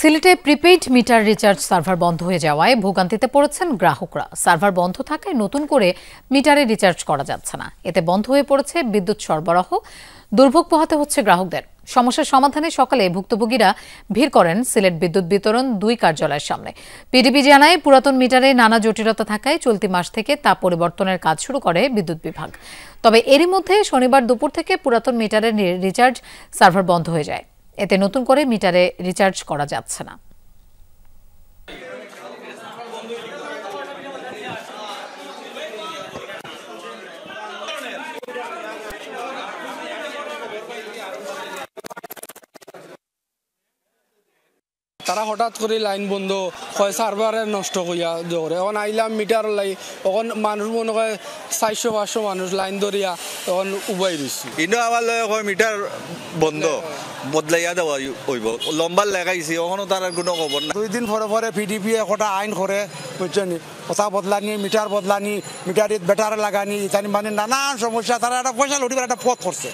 সিলেটে prepaid meter recharge server বন্ধ হয়ে যাওয়ায় ভোগান্তিতে পড়েছেন গ্রাহকরা। সার্ভার বন্ধ থাকায় নতুন করে মিটারে রিচার্জ করা যাচ্ছে না। এতে বন্ধ হয়ে পড়েছে বিদ্যুৎ সরবরাহ, দুর্ভোগ পোহাতে হচ্ছে গ্রাহকদের। সমস্যার সমাধানে সকালে ভুক্তভোগীরা ভিড় করেন সিলেট বিদ্যুৎ বিতরণ ২ কার্যালয়ের সামনে। পিডিবি জানায়, পুরাতন মিটারে নানা জটিলতা থাকায় চলতি মাস থেকে তা পরিবর্তনের কাজ শুরু করে বিদ্যুৎ বিভাগ। তবে এরই মধ্যে শনিবার দুপুর থেকে পুরাতন মিটারের রিচার্জ সার্ভার বন্ধ হয়ে যায়। এতে নতুন করে মিটারে রিচার্জ করা যাচ্ছে না। তারা হঠাৎ করে লাইন বন্ধ হয়, সার্ভারে নষ্ট করিয়া ধরে। এখন আইলাম মিটার লাই, তখন মানুষ মনে হয় ৪০০-৫০০ মানুষ লাইন ধরিয়া তখন উবাই দিচ্ছি। কিন্তু আবার মিটার বন্ধ বদলাইয়া দেওয়া হইব, লম্বা লাগাইছি, ওখানে তার কোনো খবর না। 2 দিন পরে পরে পিডিপি একটা আইন করে, বুঝছেন, কথা বদলানি, মিটার বদলানি, মিটার বেটার লাগানি, ইত্যাদি মানে নানান সমস্যা। তারা একটা পয়সা লুটিবার একটা পথ করছে।